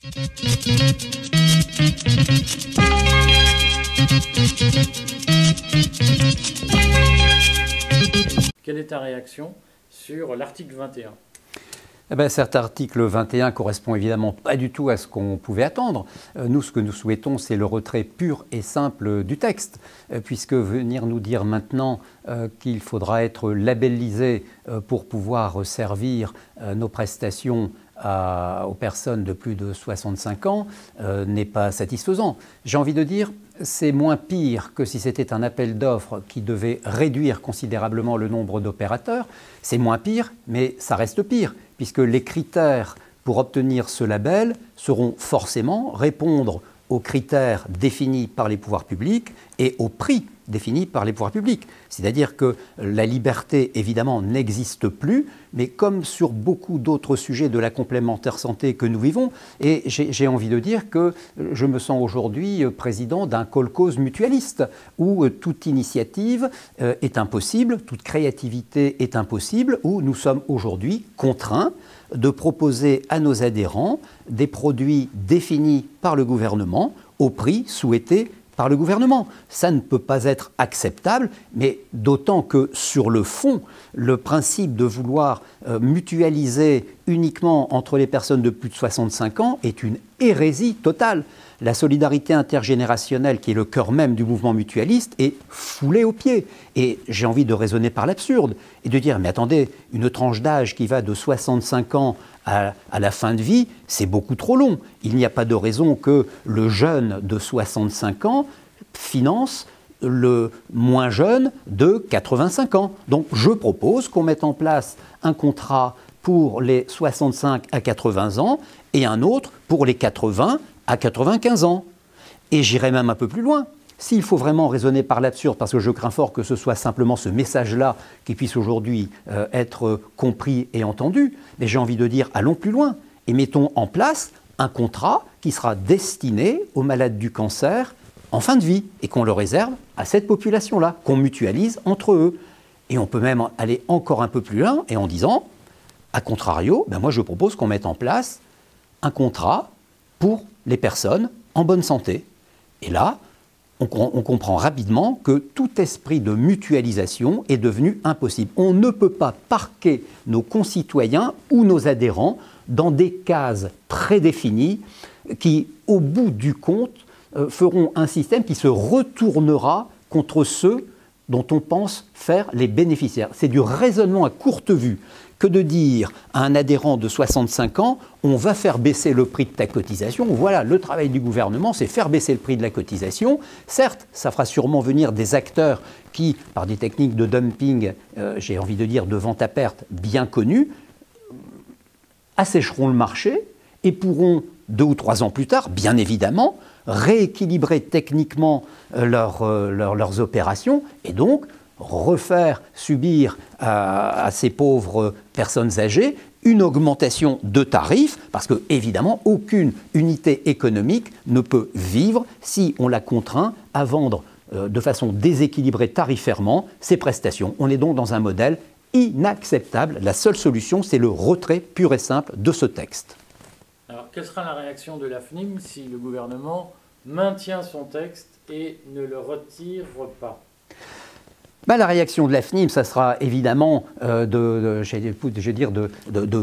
Quelle est ta réaction sur l'article 21 ? Eh bien, cet article 21 correspond évidemment pas du tout à ce qu'on pouvait attendre. Nous, ce que nous souhaitons, c'est le retrait pur et simple du texte, puisque venir nous dire maintenant qu'il faudra être labellisé pour pouvoir servir nos prestations aux personnes de plus de 65 ans n'est pas satisfaisant. J'ai envie de dire, c'est moins pire que si c'était un appel d'offres qui devait réduire considérablement le nombre d'opérateurs. C'est moins pire, mais ça reste pire, puisque les critères pour obtenir ce label seront forcément répondre aux critères définis par les pouvoirs publics et au prix défini par les pouvoirs publics. C'est-à-dire que la liberté, évidemment, n'existe plus, mais comme sur beaucoup d'autres sujets de la complémentaire santé que nous vivons, et j'ai envie de dire que je me sens aujourd'hui président d'un kolkhoz mutualiste, où toute initiative est impossible, toute créativité est impossible, où nous sommes aujourd'hui contraints de proposer à nos adhérents des produits définis par le gouvernement au prix souhaité par le gouvernement. Ça ne peut pas être acceptable, mais d'autant que sur le fond, le principe de vouloir mutualiser uniquement entre les personnes de plus de 65 ans est une hérésie totale. La solidarité intergénérationnelle, qui est le cœur même du mouvement mutualiste, est foulée aux pieds. Et j'ai envie de raisonner par l'absurde et de dire, mais attendez, une tranche d'âge qui va de 65 ans à la fin de vie, c'est beaucoup trop long. Il n'y a pas de raison que le jeune de 65 ans finance le moins jeune de 85 ans. Donc je propose qu'on mette en place un contrat pour les 65 à 80 ans et un autre pour les 80 à 95 ans. Et j'irai même un peu plus loin. S'il faut vraiment raisonner par l'absurde, parce que je crains fort que ce soit simplement ce message-là qui puisse aujourd'hui être compris et entendu, mais j'ai envie de dire, allons plus loin et mettons en place un contrat qui sera destiné aux malades du cancer en fin de vie et qu'on le réserve à cette population-là, qu'on mutualise entre eux. Et on peut même aller encore un peu plus loin et en disant, à contrario, ben moi je propose qu'on mette en place un contrat pour les personnes en bonne santé. Et là, on comprend rapidement que tout esprit de mutualisation est devenu impossible. On ne peut pas parquer nos concitoyens ou nos adhérents dans des cases prédéfinies qui, au bout du compte, feront un système qui se retournera contre ceux dont on pense faire les bénéficiaires. C'est du raisonnement à courte vue que de dire à un adhérent de 65 ans, on va faire baisser le prix de ta cotisation. Voilà, le travail du gouvernement, c'est faire baisser le prix de la cotisation. Certes, ça fera sûrement venir des acteurs qui, par des techniques de dumping, j'ai envie de dire de vente à perte bien connues, assécheront le marché et pourront, 2 ou 3 ans plus tard, bien évidemment, rééquilibrer techniquement leurs opérations et donc refaire subir à ces pauvres personnes âgées une augmentation de tarifs, parce que évidemment aucune unité économique ne peut vivre si on la contraint à vendre de façon déséquilibrée tarifairement ses prestations. On est donc dans un modèle inacceptable. La seule solution, c'est le retrait pur et simple de ce texte. Alors, quelle sera la réaction de l'AFNIM si le gouvernement maintient son texte et ne le retire pas ? La réaction de l'AFNIM, ça sera évidemment de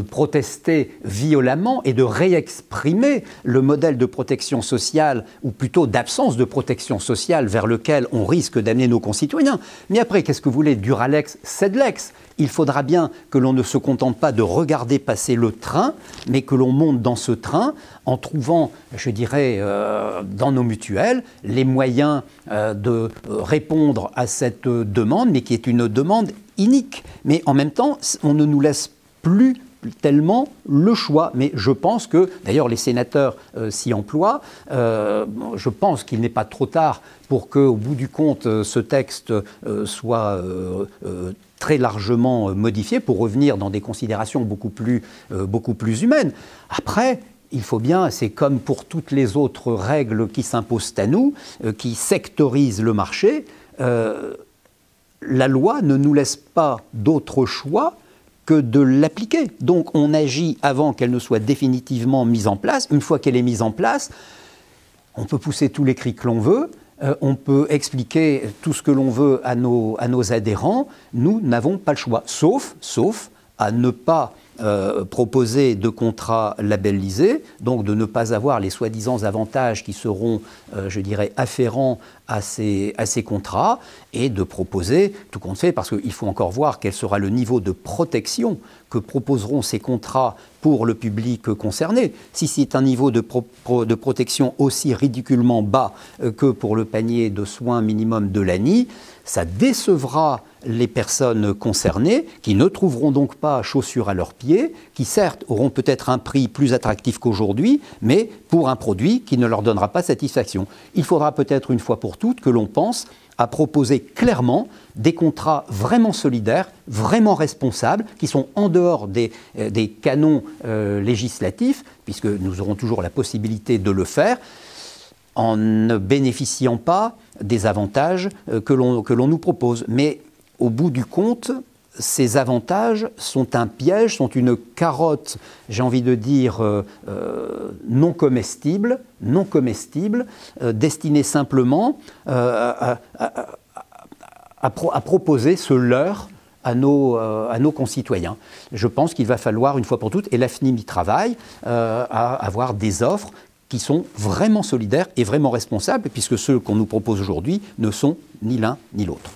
protester violemment et de réexprimer le modèle de protection sociale, ou plutôt d'absence de protection sociale vers lequel on risque d'amener nos concitoyens. Mais après, qu'est-ce que vous voulez ? Duralex, Sedlex. Il faudra bien que l'on ne se contente pas de regarder passer le train, mais que l'on monte dans ce train en trouvant, je dirais, dans nos mutuelles, les moyens de répondre à cette demande, mais qui est une demande inique. Mais en même temps, on ne nous laisse plus tellement le choix. Mais je pense que, d'ailleurs les sénateurs s'y emploient, je pense qu'il n'est pas trop tard pour qu'au bout du compte, ce texte soit très largement modifié pour revenir dans des considérations beaucoup plus humaines. Après, il faut bien, c'est comme pour toutes les autres règles qui s'imposent à nous, qui sectorisent le marché, la loi ne nous laisse pas d'autre choix que de l'appliquer. Donc on agit avant qu'elle ne soit définitivement mise en place. Une fois qu'elle est mise en place, on peut pousser tous les cris que l'on veut, on peut expliquer tout ce que l'on veut à nos adhérents. Nous n'avons pas le choix, sauf à ne pas proposer de contrats labellisés, donc de ne pas avoir les soi-disant avantages qui seront, je dirais, afférents à ces contrats, et de proposer, tout compte fait, parce qu'il faut encore voir quel sera le niveau de protection que proposeront ces contrats pour le public concerné. Si c'est un niveau de protection aussi ridiculement bas que pour le panier de soins minimum de l'ANI, ça décevra les personnes concernées, qui ne trouveront donc pas chaussures à leurs pieds, qui certes auront peut-être un prix plus attractif qu'aujourd'hui, mais pour un produit qui ne leur donnera pas satisfaction. Il faudra peut-être une fois pour toutes que l'on pense à proposer clairement des contrats vraiment solidaires, vraiment responsables, qui sont en dehors des canons législatifs, puisque nous aurons toujours la possibilité de le faire, en ne bénéficiant pas des avantages que l'on nous propose. Mais au bout du compte, ces avantages sont un piège, sont une carotte, j'ai envie de dire, non comestible, destinée simplement à proposer ce leurre à nos concitoyens. Je pense qu'il va falloir, une fois pour toutes, et l'AFNIM y travaille, à avoir des offres qui sont vraiment solidaires et vraiment responsables, puisque ceux qu'on nous propose aujourd'hui ne sont ni l'un ni l'autre.